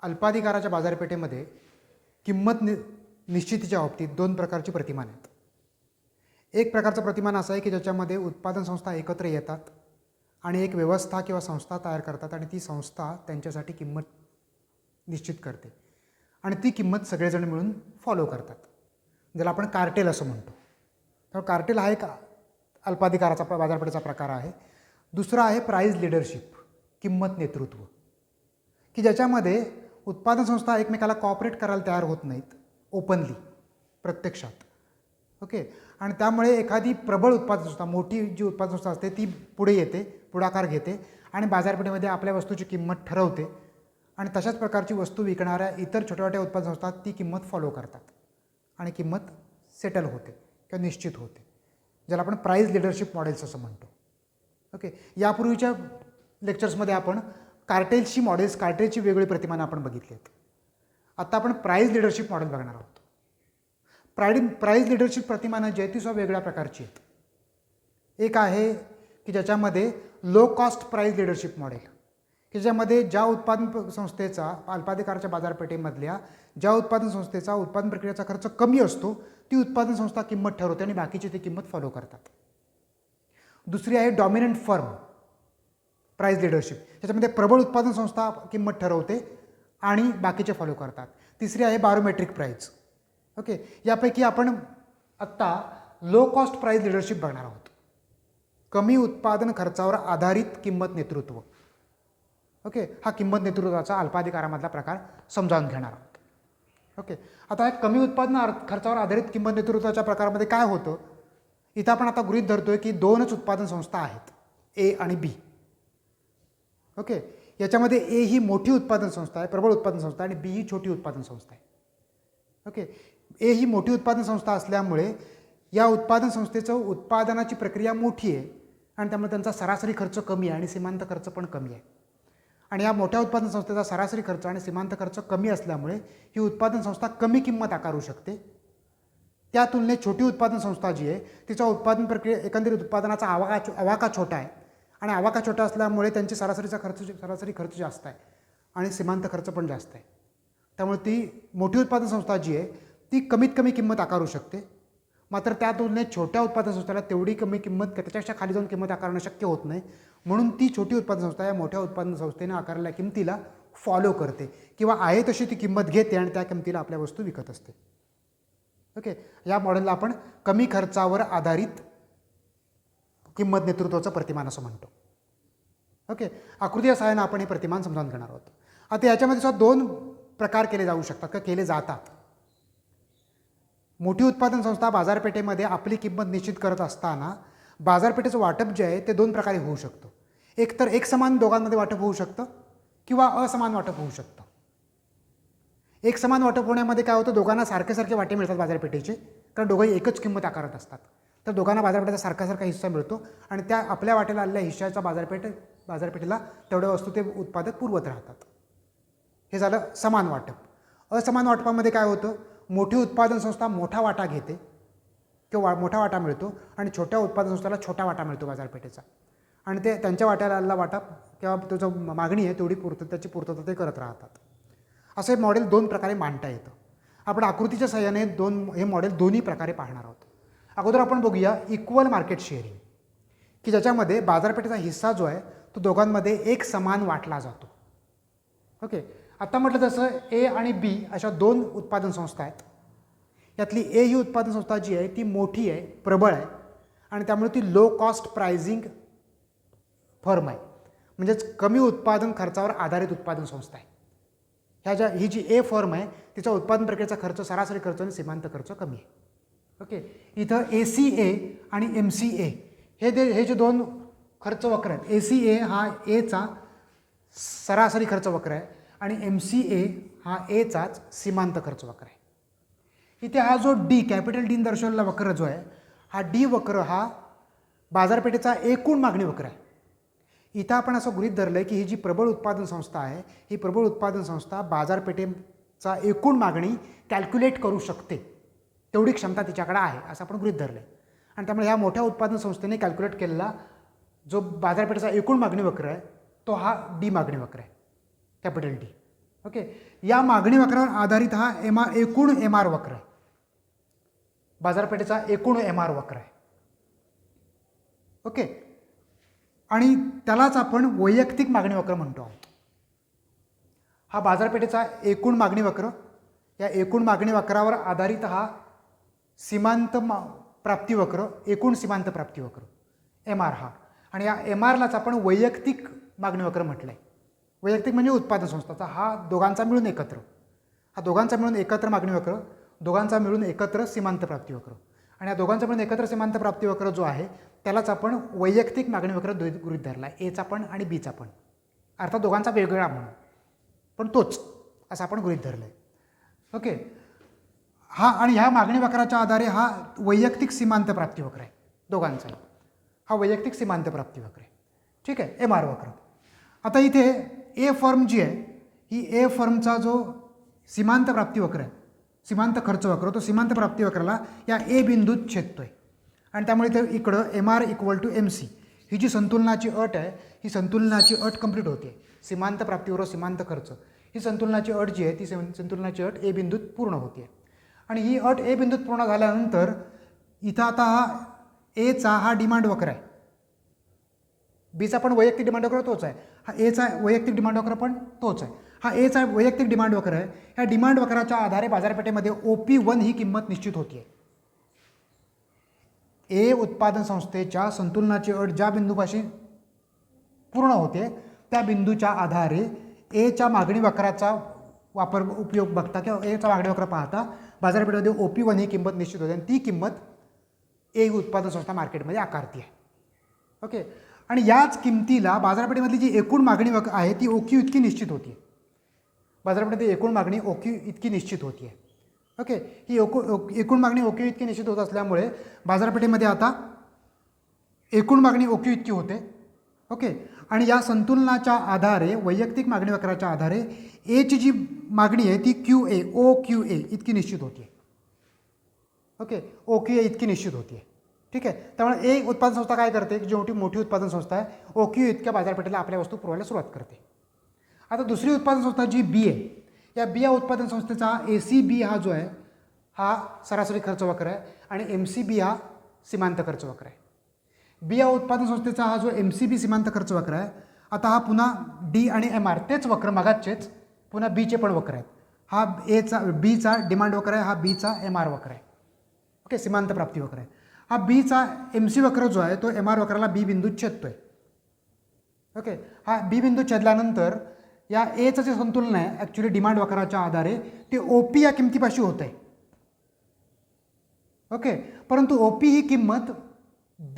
अल्पाधिकाराच्या बाजारपेठेमध्ये किंमत निश्चितीच्या बाबतीत दोन प्रकारची प्रतिमान आहेत. एक प्रकारचं प्रतिमान असं आहे की ज्याच्यामध्ये उत्पादन संस्था एकत्र येतात आणि एक व्यवस्था किंवा संस्था तयार करतात आणि ती संस्था त्यांच्यासाठी किंमत निश्चित करते आणि ती किंमत सगळेजण मिळून फॉलो करतात, ज्याला आपण कार्टेल असं म्हणतो. तर कार्टेल हा एक अल्पाधिकाराचा बाजारपेठेचा प्रकार आहे. दुसरा आहे प्राइस लीडरशिप, किंमत नेतृत्व, की ज्याच्यामध्ये उत्पादन संस्था एकमेकाला कॉपरेट करायला तयार होत नाहीत ओपनली प्रत्यक्षात. ओके. आणि त्यामुळे एखादी प्रबळ उत्पादन संस्था, मोठी जी उत्पादन संस्था असते ती पुढे येते, पुढाकार घेते आणि बाजारपेठेमध्ये आपल्या वस्तूची किंमत ठरवते आणि तशाच प्रकारची वस्तू विकणाऱ्या इतर छोट्या छोट्या उत्पादन संस्था ती किंमत फॉलो करतात आणि किंमत सेटल होते किंवा निश्चित होते, ज्याला आपण प्राइस लीडरशिप मॉडेल्स असं म्हणतो. ओके. यापूर्वीच्या लेक्चर्समध्ये आपण कार्टेलची मॉडेल्स, कार्टेलची वेगवेगळी प्रतिमानं आपण बघितली आहेत. आता आपण प्राइस लीडरशिप मॉडेल बघणार आहोत. प्राइस लीडरशिप प्रतिमानं जे ती सुद्धा वेगळ्या प्रकारची आहेत. एक आहे की ज्याच्यामध्ये low cost price leadership model, की ज्यामध्ये ज्या उत्पादन संस्थेचा अल्पाधिकाराच्या बाजारपेठेमधल्या ज्या उत्पादन संस्थेचा उत्पादन प्रक्रियेचा खर्च कमी असतो ती उत्पादन संस्था किंमत ठरवते आणि बाकीची ती किंमत फॉलो करतात. दुसरी आहे डॉमिनंट फर्म प्राइस लीडरशिप, त्याच्यामध्ये प्रबळ उत्पादन संस्था किंमत ठरवते आणि बाकीचे फॉलो करतात. तिसरी आहे बारोमेट्रिक प्राइस. ओके. यापैकी आपण आत्ता लो कॉस्ट प्राइस लीडरशिप बघणार आहोत, कमी उत्पादन खर्चावर आधारित किंमत नेतृत्व. ओके. हा किंमत नेतृत्वाचा अल्पाधिकारामधला प्रकार समजावून घेणार आहोत. ओके. आता कमी उत्पादन खर्चावर आधारित किंमत नेतृत्वाच्या प्रकारामध्ये काय होतं, इथं आपण आता गृहीत धरतोय की दोनच उत्पादन संस्था आहेत, ए आणि बी. ओके. याच्यामध्ये ए ही मोठी उत्पादन संस्था आहे, प्रबळ उत्पादन संस्था, आणि बी ही छोटी उत्पादन संस्था आहे. ओके. ए ही मोठी उत्पादन संस्था असल्यामुळे या उत्पादन संस्थेचं उत्पादनाची प्रक्रिया मोठी आहे आणि त्यामुळे त्यांचा सरासरी खर्च कमी आहे आणि सीमांत खर्च पण कमी आहे. आणि या मोठ्या उत्पादन संस्थेचा सरासरी खर्च आणि सीमांत खर्च कमी असल्यामुळे ही उत्पादन संस्था कमी किंमत आकारू शकते. त्या तुलनेत छोटी उत्पादन संस्था जी आहे तिचा उत्पादन प्रक्रिया एकंदरीत उत्पादनाचा आवाका छोटा आहे आणि आवाका छोटा असल्यामुळे त्यांची सरासरी खर्च जास्त आहे आणि सीमांत खर्च पण जास्त आहे. त्यामुळे ती मोठी उत्पादन संस्था जी आहे ती कमीत कमी किंमत आकारू शकते. मात्र त्या तुलनेत छोट्या उत्पादन संस्थेला तेवढी कमी किंमत, त्याच्यापेक्षा खाली जाऊन किंमत आकारणं शक्य होत नाही, म्हणून ती छोटी उत्पादन संस्था या मोठ्या उत्पादन संस्थेने आकारलेल्या किमतीला फॉलो करते किंवा आहे तशी ती किंमत घेते आणि त्या किमतीला आपल्या वस्तू विकत असते. ओके. या मॉडेलला आपण कमी खर्चावर आधारित किंमत नेतृत्वाचं प्रतिमान असं म्हणतो. ओके. आकृतीच्या सहाय्याने आपण हे प्रतिमान समजावून घेणार आहोत. आता याच्यामध्ये सुद्धा दोन प्रकार केले जाऊ शकतात किंवा केले जातात. मोठी उत्पादन संस्था बाजारपेठेमध्ये आपली किंमत निश्चित करत असताना बाजारपेठेचं वाटप जे आहे ते दोन प्रकारे होऊ शकतं. एक तर एक समान दोघांमध्ये वाटप होऊ शकतं किंवा असमान वाटप होऊ शकतं. एक समान वाटप होण्यामध्ये काय होतं, दोघांना सारखे सारखे वाटे मिळतात बाजारपेठेचे, कारण दोघंही एकच किंमत आकारत असतात. तर दोघांना बाजारपेठेचा सारखा हिस्सा मिळतो आणि त्या आपल्या वाट्याला आलेल्या हिश्श्याचा बाजारपेठेला तेवढ्या वस्तू ते उत्पादक पुरवत राहतात. हे झालं समान वाटप. असमान वाटपामध्ये काय होतं, मोठी उत्पादन संस्था मोठा वाटा घेते किंवा मोठा वाटा मिळतो आणि छोट्या उत्पादन संस्थेला छोटा वाटा मिळतो बाजारपेठेचा आणि ते त्यांच्या वाट्याला आलेला वाटा किंवा तो जो मागणी आहे तेवढी त्याची पूर्तता ते करत राहतात. असे मॉडेल दोन प्रकारे मांडता येतं. आपण आकृतीच्या सहाय्याने हे मॉडेल दोन्ही प्रकारे पाहणार आहोत. अगोदर आपण बघूया इक्वल मार्केट शेअरिंग, की ज्याच्यामध्ये बाजारपेठेचा हिस्सा जो आहे तो दोघांमध्ये एक समान वाटला जातो. ओके. आता म्हटलं तसं ए आणि बी अशा दोन उत्पादन संस्था आहेत. यातली ए ही उत्पादन संस्था जी आहे ती मोठी आहे, प्रबळ आहे आणि त्यामुळे ती लो कॉस्ट प्राइसिंग फर्म आहे, म्हणजेच कमी उत्पादन खर्चावर आधारित उत्पादन संस्था आहे. ही जी ए फर्म आहे तिचा उत्पादन प्रक्रियेचा खर्च, सरासरी खर्च आणि सीमांत खर्च कमी आहे. ओके. इथं ACA आणि MCA हे जे दोन खर्च वक्र आहेत, ACA हा एचा सरासरी खर्च वक्र आहे आणि MCA हा एचाच सीमांत खर्च वक्र आहे. इथे हा जो डी, कॅपिटल डीन दर्शवलेला वक्र जो आहे हा डी वक्र हा बाजारपेठेचा एकूण मागणी वक्र आहे. इथं आपण असं गृहीत धरलं आहे की ही जी प्रबळ उत्पादन संस्था आहे ही प्रबळ उत्पादन संस्था बाजारपेठेचा एकूण मागणी कॅल्क्युलेट करू शकते, तेवढी क्षमता तिच्याकडे आहे असं आपण गृहीत धरलं आहे. आणि त्यामुळे ह्या मोठ्या उत्पादन संस्थेने कॅल्क्युलेट केलेला जो बाजारपेठेचा एकूण मागणी वक्र आहे तो हा डी मागणी वक्र आहे, कॅपिटल डी. ओके, या मागणी वक्रावर आधारित हा एकूण एम आर वक्र आहे, बाजारपेठेचा एकूण एम आर वक्र आहे. ओके, आणि त्यालाच आपण वैयक्तिक मागणी वक्र म्हणतो आहोत. हा बाजारपेठेचा एकूण मागणी वक्र, या एकूण मागणी वक्रावर आधारित हा सीमांत प्राप्ती वक्र, एकूण सीमांत प्राप्ती वक्र एम आर हा. आणि या एम आरलाच आपण वैयक्तिक मागणी वक्र म्हटलं आहे. वैयक्तिक म्हणजे उत्पादन संस्थाचा, हा दोघांचा मिळून एकत्र, हा दोघांचा मिळून एकत्र मागणी वक्र, दोघांचा मिळून एकत्र सीमांत प्राप्ती वक्र. आणि या दोघांचा मिळून एकत्र सीमांत प्राप्ती वक्र जो आहे त्यालाच आपण वैयक्तिक मागणी वक्र गृहीत धरला आहे, एचा पण आणि बीचा पण, अर्थात दोघांचा वेगवेगळा म्हणून, पण तोच असं आपण गृहीत धरलं आहे. ओके, हा आणि ह्या मागणी वक्राच्या आधारे हा वैयक्तिक सीमांत प्राप्ती वक्र आहे दोघांचा, हा वैयक्तिक सीमांत प्राप्ती वक्र आहे. ठीक आहे, एम आर वक्र. आता इथे ए फर्म जी आहे ही ए फर्मचा जो सीमांत प्राप्ती वक्र आहे, सीमांत खर्च वक्र, तो सीमांत प्राप्ती वक्राला या ए बिंदूत छेदतोय. आणि त्यामुळे ते इकडं M R equal to M C ही जी संतुलनाची अट आहे, ही संतुलनाची अट कंप्लीट होते. सीमांत प्राप्तीवर सीमांत खर्च ही संतुलनाची अट जी आहे ती संतुलनाची अट ए बिंदूत पूर्ण होते. आणि ही अट ए बिंदूत पूर्ण झाल्यानंतर इथं आता हा एचा हा डिमांड वक्र आहे, बीचा पण वैयक्तिक डिमांड वक्र तोच आहे, हा एचा वैयक्तिक डिमांड वक्र पण तोच आहे, हा एचा वैयक्तिक डिमांड वक्र आहे. ह्या डिमांड वक्राच्या आधारे बाजारपेठेमध्ये OP1 ही किंमत निश्चित होती. ए उत्पादन संस्थेच्या संतुलनाची अट ज्या बिंदूपाशी पूर्ण होते त्या बिंदूच्या आधारे एच्या मागणी वक्राचा उपयोग बघता किंवा एचा मागणी वक्र पाहता बाजारपेठेमध्ये OP1 ही किंमत निश्चित होते आणि ती किंमत ए उत्पादन संस्था मार्केटमध्ये आकारते आहे. ओके, आणि याच किमतीला बाजारपेठेमधली जी एकूण मागणी आहे ती OQ इतकी निश्चित होती. बाजारपेठेतील एकूण मागणी OQ इतकी निश्चित होती आहे. ओके, ही एकूण मागणी OQ इतकी निश्चित होत असल्यामुळे बाजारपेठेमध्ये आता एकूण मागणी OQ इतकी होते. ओके, आणि या संतुलनाच्या आधारे वैयक्तिक मागणी वक्राच्या आधारे एची जी मागणी आहे ती QA OQA इतकी निश्चित होती. ओके, OQA इतकी निश्चित होती. ठीक आहे, त्यामुळे ए उत्पादन संस्था काय करते की जी मोठी उत्पादन संस्था आहे OQ इतक्या बाजारपेठेला आपल्या वस्तू पुरवायला सुरुवात करते. आता दुसरी उत्पादन संस्था जी बी आहे, या बी या उत्पादन संस्थेचा ACB हा जो आहे हा सरासरी खर्च वक्र आहे आणि MCB हा सीमांत खर्च वक्र आहे. बी या उत्पादन संस्थेचा हा जो MCB सीमांत खर्च वक्र आहे, आता हा पुन्हा D आणि MR तेच वक्र मागाचेच पुन्हा बीचे पण वक्र आहेत. हा एचा बीचा डिमांड वक्र आहे, हा बीचा MR वक्र आहे. ओके, सीमांत प्राप्ती वक्र आहे. हा बीचा MC वक्र जो आहे तो MR वक्राला बी बिंदूत छेदतोय. ओके, हा बी बिंदू छेदल्यानंतर या एचं जे संतुलन आहे ॲक्च्युली डिमांड वक्राच्या आधारे ते OP या किमतीपाशी होत आहे. ओके, परंतु OP ही किंमत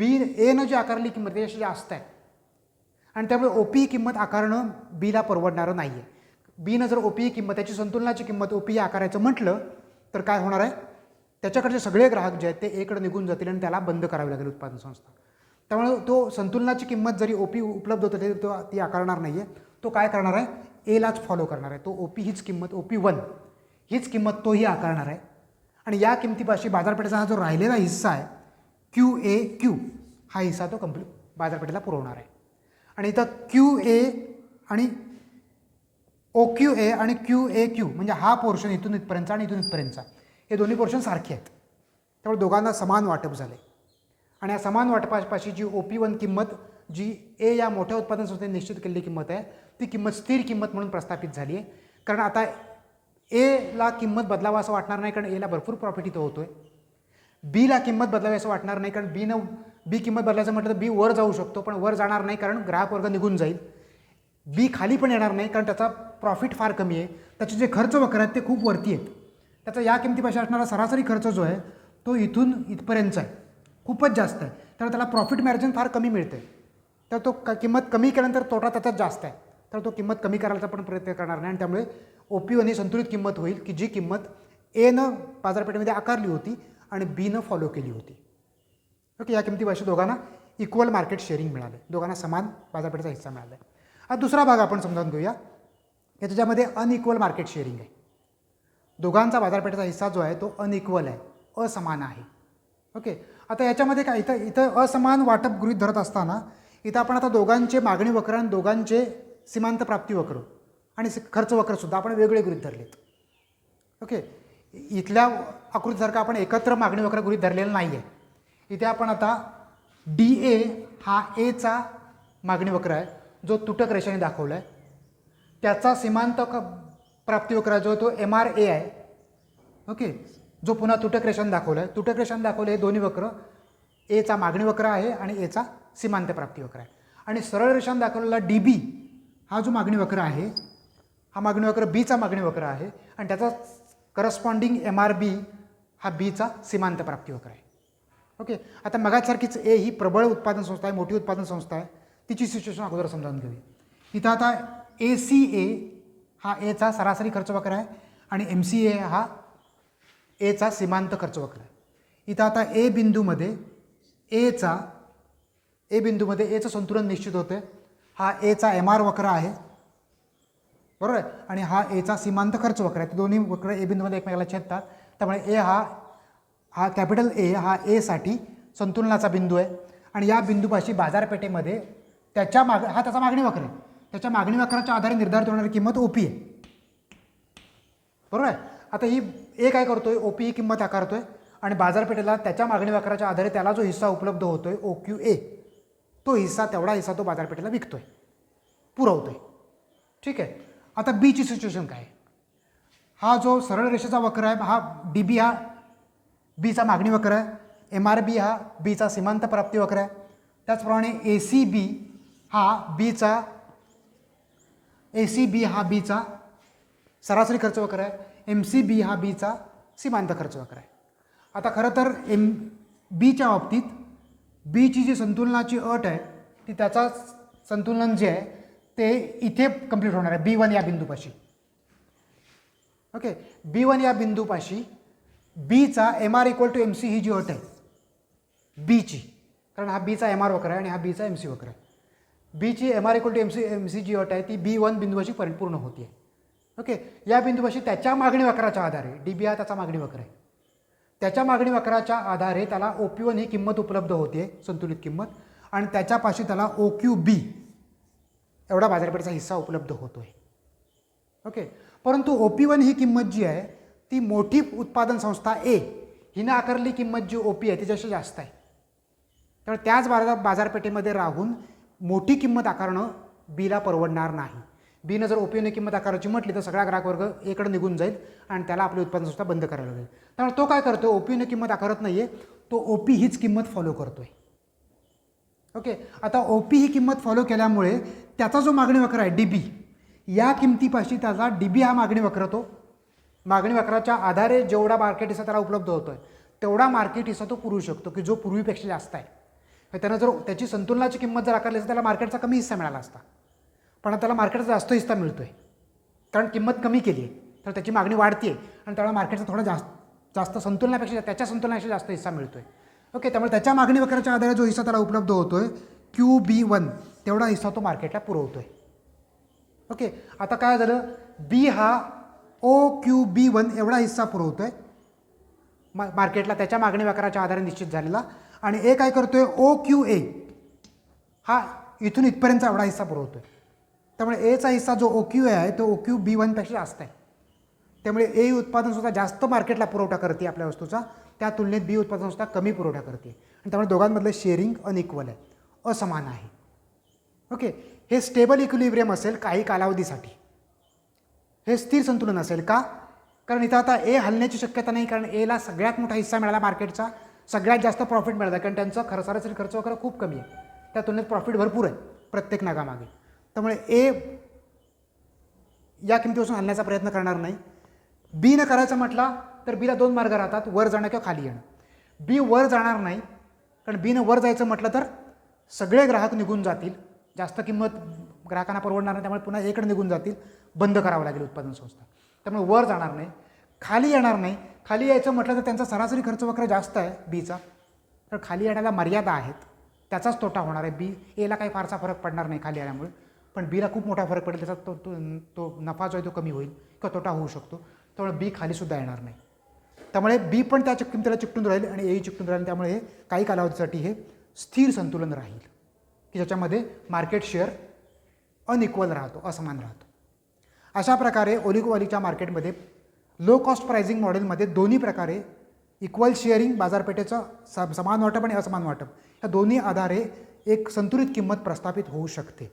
एनं जी आकारली किंमत त्याच्याशी जास्त आहे आणि त्यामुळे OP ही किंमत आकारणं बीला परवडणारं नाही आहे. बीनं जर OP ही किंमत त्याची संतुलनाची किंमत OP ही आकारायचं म्हटलं तर काय होणार आहे, त्याच्याकडचे सगळे ग्राहक जे आहेत ते एकडे निघून जातील आणि त्याला बंद करावी लागेल उत्पादन संस्था. त्यामुळे तो संतुलनाची किंमत जरी OP उपलब्ध होते तरी तो ती आकारणार नाही आहे. तो काय करणार आहे, एलाच फॉलो करणार आहे. तो OP हीच किंमत OP1 हीच किंमत तोही आकारणार आहे. आणि या किमतीपाशी बाजारपेठेचा हा जो राहिलेला हिस्सा आहे QAQ हा हिस्सा तो कंप्लीट बाजारपेठेला पुरवणार आहे. आणि इथं QA आणि OQA आणि QAQ म्हणजे हा पोर्शन इथून इथपर्यंतचा आणि इथून इथपर्यंतचा हे दोन्ही पोर्शन सारखे आहेत. त्यामुळे दोघांना समान वाटप झाले आणि या समान वाटपापाशी जी OP1 किंमत जी ए या मोठ्या उत्पादन संस्थेने निश्चित केलेली किंमत आहे ती किंमत स्थिर किंमत म्हणून प्रस्थापित झाली आहे. कारण आता एला किंमत बदलावा असं वाटणार नाही कारण एला भरपूर प्रॉफिट इथं होतोय. बीला किंमत बदलावी असं वाटणार नाही कारण बी किंमत बदलायचं म्हटलं तर बी वर जाऊ शकतो पण वर जाणार नाही कारण ग्राहक वर्ग निघून जाईल. बी खाली पण येणार नाही कारण त्याचा प्रॉफिट फार कमी आहे. त्याचे जे खर्च वक्र आहेत ते खूप वरती आहेत. त्याचा या किमतीपाशी असणारा सरासरी खर्च जो आहे तो इथून इथपर्यंतचा आहे, खूपच जास्त आहे. त्यामुळे त्याला प्रॉफिट मार्जिन फार कमी मिळते. तर तो किंमत कमी केल्यानंतर तोटा त्याच्यात जास्त आहे. तर तो किंमत कमी करायचा पण प्रयत्न करणार नाही आणि त्यामुळे OP1 ही संतुलित किंमत होईल की जी किंमत एनं बाजारपेठेमध्ये आकारली होती आणि बीनं फॉलो केली होती. ओके, या किमतीपाशी दोघांना इक्वल मार्केट शेअरिंग मिळाले, दोघांना समान बाजारपेठेचा हिस्सा मिळाला आहे. हा दुसरा भाग आपण समजावून घेऊया की त्याच्यामध्ये अनइक्वल मार्केट शेअरिंग आहे. दोघांचा बाजारपेठेचा हिस्सा जो आहे तो अनइक्वल आहे, असमान आहे. ओके, आता याच्यामध्ये काय इथं असमान वाटप गृहीत धरत असताना इथं आपण आता दोघांचे मागणी वक्र आणि दोघांचे सीमांत प्राप्ती वक्र आणि खर्च वक्रसुद्धा आपण वेगळे गृहीत धरलेत. ओके, इथल्या आकृतीसारखं आपण एकत्र मागणी वक्र गृहीत धरलेलं नाही आहे. इथे आपण आता DA हा Aचा मागणी वक्र आहे जो तुटक रेषेने दाखवला आहे. त्याचा सीमांत प्राप्तिवक्र जो तो MRA आहे. ओके, जो पुन्हा तुटक रेषाने दाखवला आहे. तुटक रेषाने दाखवले हे दोन्ही वक्र Aचा मागणी वक्र आहे आणि Aचा सीमांत प्राप्तिवक्र आहे. आणि सरळ रेषाने दाखवलेला DB हा जो मागणी वक्र आहे हा मागणी वक्र Bचा मागणी वक्र आहे आणि त्याचा करस्पॉन्डिंग MRB हा Bचा सीमांत प्राप्तिवक्र आहे. ओके, आता मगासारखीच A ही प्रबळ उत्पादन संस्था आहे, मोठी उत्पादन संस्था आहे. तिची सिच्युएशन अगोदर समजावून घेऊया. इथं आता ACA हा Aचा सरासरी खर्च वक्र आहे आणि MCA हा Aचा सीमांत खर्च वक्र आहे. इथं आता A बिंदूमध्ये Aचं संतुलन निश्चित होते. हा Aचा MR वक्र आहे, बरोबर आहे, आणि हा Aचा सीमांत खर्च वक्र आहे. दोन्ही वक्र A बिंदूमध्ये एकमेकाला छेदतात. त्यामुळे हा कॅपिटल A हा Aसाठी संतुलनाचा बिंदू आहे आणि या बिंदूपाशी बाजारपेठेमध्ये हा त्याचा मागणी वक्र आहे. त्याच्या मागणी वक्राच्या आधारे निर्धारित होणारी किंमत OP आहे, बरोबर आहे. आता ही A काय करतोय, OP ही किंमत आकारतोय आणि बाजारपेठेला त्याच्या मागणी वक्राच्या आधारे त्याला जो हिस्सा उपलब्ध होतोय OQA, तेवढा हिस्सा तो बाजारपेठेला विकतोय, पुरवतोय. ठीक आहे. आता Bची सिच्युएशन काय आहे? हा जो सरळ रेषेचा वक्र आहे हा DB हा Bचा मागणी वक्र आहे, MRB हा Bचा सीमांत प्राप्ती वक्र आहे. त्याचप्रमाणे ACB हा Bचा सरासरी खर्च वक्र आहे, MCB हा Bचा सीमांत खर्च वक्र आहे. आता खरं तर Bच्या बाबतीत Bची जी संतुलनाची अट आहे ती त्याचा संतुलन जे आहे ते इथे कंप्लीट होणार आहे B1 या बिंदूपाशी. ओके, B1 या बिंदूपाशी Bचा MR = MC ही जी अट आहे Bची, कारण हा Bचा MR वक्र आहे आणि हा Bचा MC वक्र आहे. Bची MR = MC जी अट आहे ती B1 बिंदूपाशी परिपूर्ण होती आहे. ओके, या बिंदूपाशी त्याच्या मागणी वक्राच्या आधारे DB हा त्याचा मागणी वक्र आहे, त्याच्या मागणी वक्राच्या आधारे त्याला OP1 ही किंमत उपलब्ध होते, संतुलित किंमत, आणि त्याच्यापाशी त्याला OQB एवढा बाजारपेठेचा हिस्सा उपलब्ध होतो आहे. ओके, परंतु OP1 ही किंमत जी आहे ती मोठी उत्पादन संस्था A हिनं आकारली किंमत जी OP आहे त्याच्याशी जास्त आहे. त्यामुळे त्याच बाजारपेठेमध्ये राहून मोठी किंमत आकारणं Bला परवडणार नाही. Bनं जर OP1 किंमत आकाराची म्हटली तर सगळा ग्राहक वर्ग एकडे निघून जाईल आणि त्याला आपली उत्पादन संस्था बंद करायला लागेल. त्यामुळे तो काय करतो, OP1 किंमत आकारत नाही आहे, तो OP हीच किंमत फॉलो करतो आहे. ओके, आता OP ही किंमत फॉलो केल्यामुळे त्याचा जो मागणी वक्र आहे DB या किमतीपाशी त्याचा DB हा मागणी वक्र, तो मागणी वक्राच्या आधारे जेवढा मार्केट हिस्सा त्याला उपलब्ध होतो आहे तेवढा मार्केट हिस्सा तो पुरवू शकतो की जो पूर्वीपेक्षा जास्त आहे. त्यानं जर त्याची संतुलनाची किंमत जर आकारली असती त्याला मार्केटचा कमी हिस्सा मिळाला असता, पण त्याला मार्केटचा जास्त हिस्सा मिळतो आहे कारण किंमत कमी केली आहे, तर त्याची मागणी वाढते आहे आणि त्याला मार्केटचा थोडा जास्त संतुलनापेक्षा त्याच्या संतुलनापेक्षा जास्त हिस्सा मिळतो आहे. ओके, त्यामुळे त्याच्या मागणी वक्राच्या आधारे जो हिस्सा त्याला उपलब्ध होतो आहे QB1 तेवढा हिस्सा तो मार्केटला पुरवतो आहे. ओके, आता काय झालं, B हा OQB1 एवढा हिस्सा पुरवतो आहे मार्केटला त्याच्या मागणी वक्राच्या आधारे निश्चित झालेला, आणि A काय करतोय, OQA हा इथून इथपर्यंतचा एवढा हिस्सा पुरवतो आहे. त्यामुळे Aचा हिस्सा जो OQA आहे तो OQB1पेक्षा जास्त आहे. त्यामुळे A उत्पादन संस्था जास्त मार्केटला पुरवठा करते आपल्या वस्तूचा, त्या तुलनेत B उत्पादन संस्था कमी पुरवठा करते आणि त्यामुळे दोघांमधलं शेअरिंग अनइक्वल आहे, असमान आहे. ओके, हे स्टेबल इक्विलिब्रियम असेल काही कालावधीसाठी, हे स्थिर संतुलन असेल का, कारण इथं आता A हलण्याची शक्यता नाही, कारण Aला सगळ्यात मोठा हिस्सा मिळाला मार्केटचा, सगळ्यात जास्त प्रॉफिट मिळाला, कारण त्यांचं सरासरी खर्च वगैरे खूप कमी आहे, त्या तुलनेत प्रॉफिट भरपूर आहे प्रत्येक नागामागे. त्यामुळे A या किमतीपासून हलण्याचा प्रयत्न करणार नाही. Bनं करायचं म्हटला तर Bला दोन मार्ग राहतात, वर जाणं किंवा खाली येणं. B वर जाणार नाही, कारण Bनं वर जायचं म्हटलं तर सगळे ग्राहक निघून जातील, जास्त किंमत ग्राहकांना परवडणार नाही, त्यामुळे पुन्हा एकडे निघून जातील, बंद करावं लागेल उत्पादन संस्था. त्यामुळे वर जाणार नाही, खाली येणार नाही. खाली यायचं म्हटलं तर त्यांचा सरासरी खर्च वक्र जास्त आहे Bचा, तर खाली येण्याला मर्यादा आहेत, त्याचाच तोटा होणार आहे. Aला काही फारसा फरक पडणार नाही खाली आल्यामुळे, पण Bला खूप मोठा फरक पडेल, त्याचा तो नफा जो आहे तो कमी होईल किंवा तोटा होऊ शकतो. त्यामुळे B खालीसुद्धा येणार नाही. त्यामुळे B पण त्या किमतीला चिकटून राहील आणि A चिकटून राहील. त्यामुळे हे काही कालावधीसाठी हे स्थिर संतुलन राहील की ज्याच्यामध्ये मार्केट शेअर अनइक्वल राहतो, असमान राहतो. अशा प्रकारे ओलिगोपॉलीच्या मार्केटमध्ये लो कॉस्ट प्राइसिंग मॉडेलमध्ये दोन्ही प्रकारे इक्वल शेअरिंग, बाजारपेठेचं समान वाटप आणि असमान वाटप या दोन्ही आधारे एक संतुलित किंमत प्रस्थापित होऊ शकते.